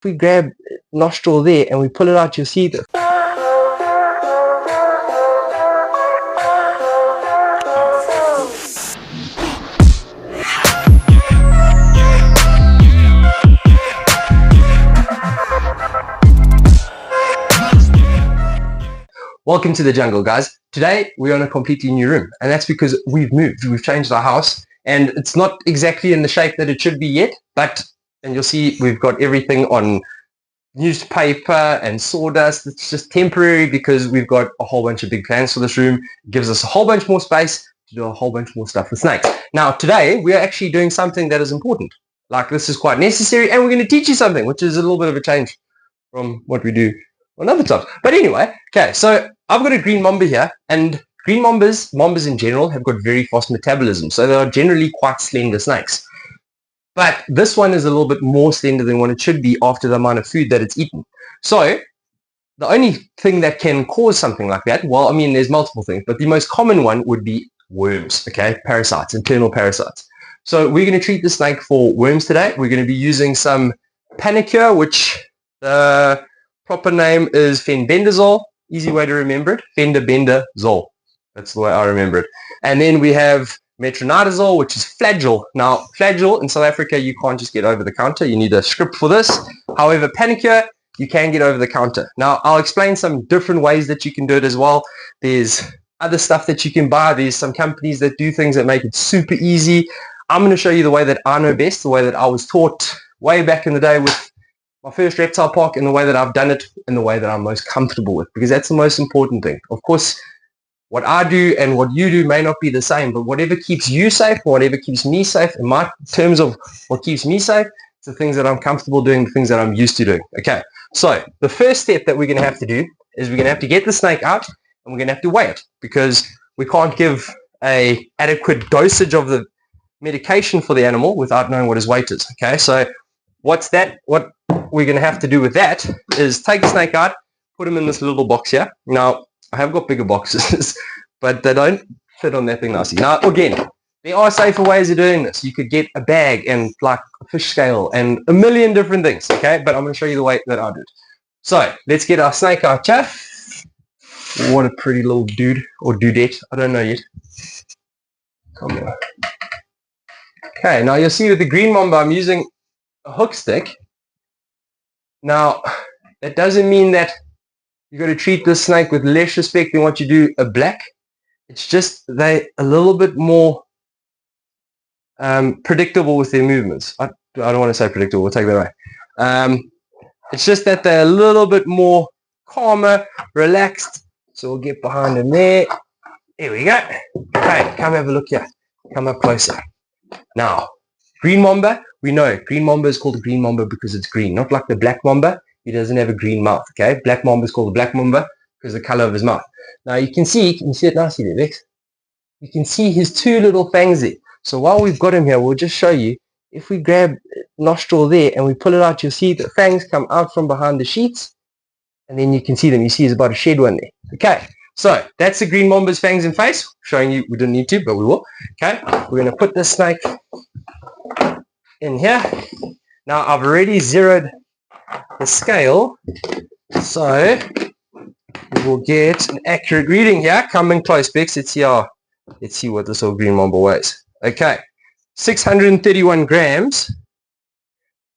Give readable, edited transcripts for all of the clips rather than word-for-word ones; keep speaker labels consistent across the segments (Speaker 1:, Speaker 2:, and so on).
Speaker 1: we grab nostril there and we pull it out, you'll see the Welcome to the jungle, guys. Today we're in a completely new room, and that's because we've moved. We've changed our house, and it's not exactly in the shape that it should be yet, and you'll see we've got everything on newspaper and sawdust. It's just temporary because we've got a whole bunch of big plans for this room. It gives us a whole bunch more space to do a whole bunch more stuff with snakes. Now, today we're actually doing something that is important. Like, this is quite necessary, and we're going to teach you something, which is a little bit of a change from what we do on other times. But anyway, okay, so I've got a green mamba here, and green mambas in general have got very fast metabolism, so they are generally quite slender snakes. But this one is a little bit more slender than what it should be after the amount of food that it's eaten. So the only thing that can cause something like that, well, I mean, there's multiple things, but the most common one would be worms, okay, parasites, internal parasites. So we're going to treat the snake for worms today. We're going to be using some Panicure, which the proper name is fenbendazole. Easy way to remember it, fenbendazole. That's the way I remember it. And then we have metronidazole, which is flagyl. Now, flagyl in South Africa, you can't just get over the counter. You need a script for this. However, Panicure, you can get over the counter. Now, I'll explain some different ways that you can do it as well. There's other stuff that you can buy. There's some companies that do things that make it super easy. I'm going to show you the way that I know best, the way that I was taught way back in the day with my first reptile park, and the way that I've done it in the way that I'm most comfortable with, because that's the most important thing. Of course, what I do and what you do may not be the same, but whatever keeps you safe, whatever keeps me safe, in my terms of what keeps me safe, it's the things that I'm comfortable doing, the things that I'm used to doing. Okay, so the first step that we're going to have to do is we're going to have to get the snake out, and we're going to have to weigh it, because we can't give a adequate dosage of the medication for the animal without knowing what his weight is. Okay, so what we're going to have to do with that is take the snake out, put him in this little box here. Now, I have got bigger boxes, but they don't fit on that thing nicely. Now, again, there are safer ways of doing this. You could get a bag and like a fish scale and a million different things, okay? But I'm going to show you the way that I do it. So, let's get our snake out here. What a pretty little dude, or dudette, I don't know yet. Come here. Okay, now you'll see with the green mamba, I'm using a hook stick. Now, that doesn't mean that you've got to treat this snake with less respect than what you do a black. It's just they're a little bit more predictable with their movements. I don't want to say predictable, we'll take that away. It's just that they're a little bit more calmer, relaxed. So we'll get behind him there. There we go. Okay, come have a look here. Come up closer. Now, green mamba, we know green mamba is called a green mamba because it's green, not like the black mamba. He doesn't have a green mouth, okay? Black mamba is called a black mamba because of the color of his mouth. Now you can see it nicely there, Vex? You can see his two little fangs there. So while we've got him here, we'll just show you, if we grab nostril there and we pull it out, you'll see the fangs come out from behind the sheets, and then you can see them. You see there's about a shed one there. Okay, so that's the green mamba's fangs and face. Showing you we didn't need to, but we will. Okay, we're going to put this snake in here. Now I've already zeroed the scale, so we will get an accurate reading here. Come in close, Bex. Let's see what this old green mamba weighs. Okay, 631 grams.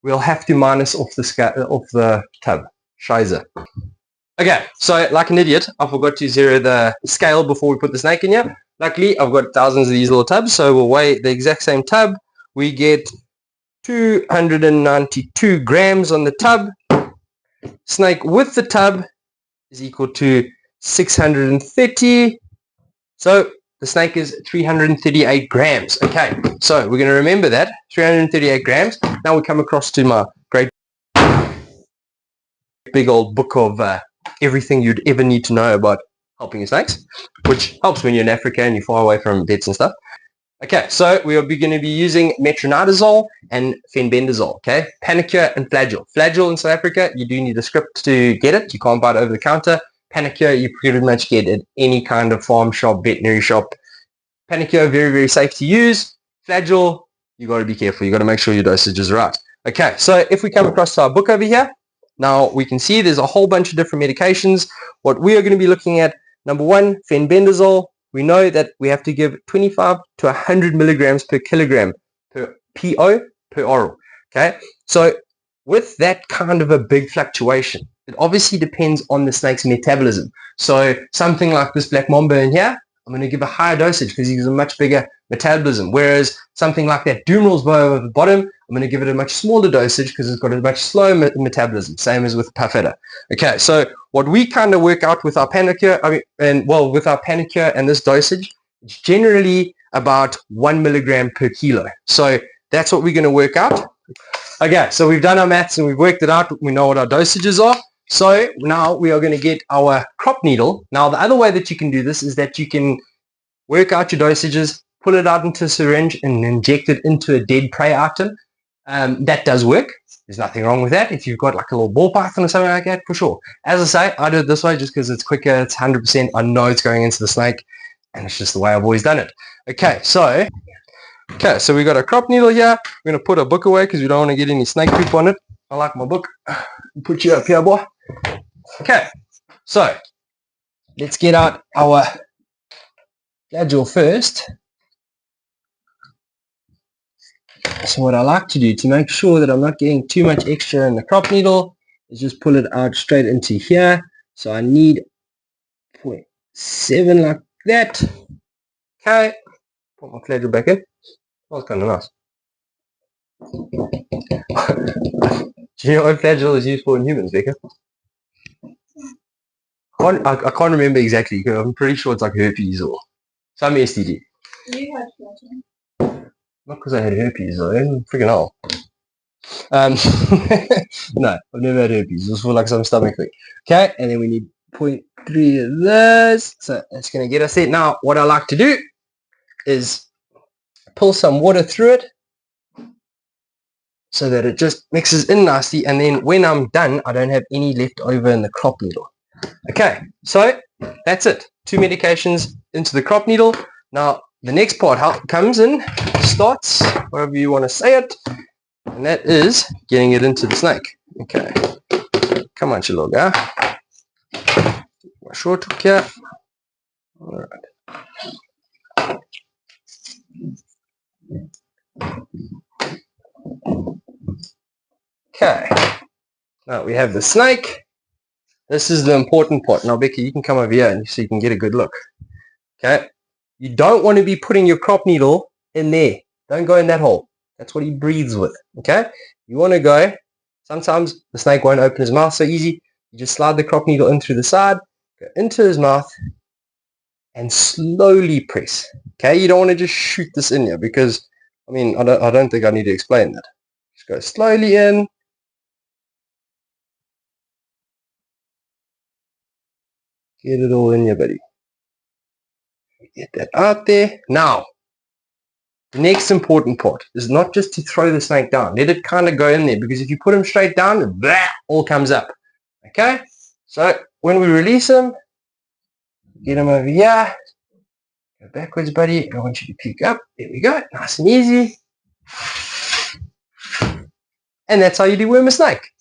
Speaker 1: We'll have to minus off the scale, off the tub. Scheiße. Okay, so like an idiot, I forgot to zero the scale before we put the snake in here. Luckily, I've got thousands of these little tubs, so we'll weigh the exact same tub. We get 292 grams on the tub. Snake with the tub is equal to 630. So the snake is 338 grams. Okay, so we're going to remember that, 338 grams. Now we come across to my great big old book of everything you'd ever need to know about helping your snakes, which helps when you're in Africa and you're far away from vets and stuff. Okay, so we are going to be using metronidazole and fenbendazole, okay? Panicure and flagyl. Flagyl in South Africa, you do need a script to get it. You can't buy it over the counter. Panicure, you pretty much get at any kind of farm shop, veterinary shop. Panicure, very, very safe to use. Flagyl, you got to be careful. You got to make sure your dosage is right. Okay, so if we come across to our book over here, now we can see there's a whole bunch of different medications. What we are going to be looking at, number one, fenbendazole. We know that we have to give 25 to 100 milligrams per kilogram per PO per oral. Okay, so with that kind of a big fluctuation, it obviously depends on the snake's metabolism. So something like this black mamba in here, I'm going to give a higher dosage because he has a much bigger metabolism. Whereas something like that Deworm's bow at the bottom, I'm going to give it a much smaller dosage because it's got a much slower metabolism, same as with Puffetta. Okay, so what we kind of work out with our panicure, with our panicure and this dosage, it's generally about 1 milligram per kilo. So that's what we're going to work out. Okay, so we've done our maths and we've worked it out. We know what our dosages are. So now we are going to get our crop needle. Now the other way that you can do this is that you can work out your dosages, pull it out into a syringe and inject it into a dead prey item. That does work. There's nothing wrong with that. If you've got like a little ball python or something like that, for sure. As I say, I do it this way just because it's quicker. It's 100%. I know it's going into the snake and it's just the way I've always done it. Okay, so we got a crop needle here. We're going to put our book away because we don't want to get any snake poop on it. I like my book. Put you up here, boy. Okay, so let's get out our flagell first. So what I like to do to make sure that I'm not getting too much extra in the crop needle is just pull it out straight into here. So I need 0.7 like that. Okay, put my flagell back in. That was kind of nice. Do you know what flagell is used for in humans, Becca? I can't remember exactly. I'm pretty sure it's like herpes or some STD.
Speaker 2: You had flagell.
Speaker 1: Not because I had herpes, though. I'm freaking old. No, I've never had herpes. It was for like some stomach thing. Okay, and then we need 0.3 of this. So that's going to get us there. Now, what I like to do is pull some water through it so that it just mixes in nicely. And then when I'm done, I don't have any left over in the crop needle. Okay, so that's it. 2 medications into the crop needle. Now, the next part starts, however you want to say it, and that is getting it into the snake. Okay, come on, you little guy. My short hook here. All right. Okay, now we have the snake. This is the important part. Now, Becky, you can come over here and so you can get a good look. Okay, you don't want to be putting your crop needle in there. Don't go in that hole. That's what he breathes with. Okay, you want to go. Sometimes the snake won't open his mouth so easy. You just slide the crop needle in through the side, go into his mouth, and slowly press. Okay, you don't want to just shoot this in here because, I mean, I don't think I need to explain that. Just go slowly in. Get it all in your buddy. Get that out there. Now, the next important part is not just to throw the snake down. Let it kind of go in there because if you put him straight down, blah, all comes up. Okay? So, when we release him, get him over here. Go backwards, buddy. I want you to peek up. There we go. Nice and easy. And that's how you deworm a snake.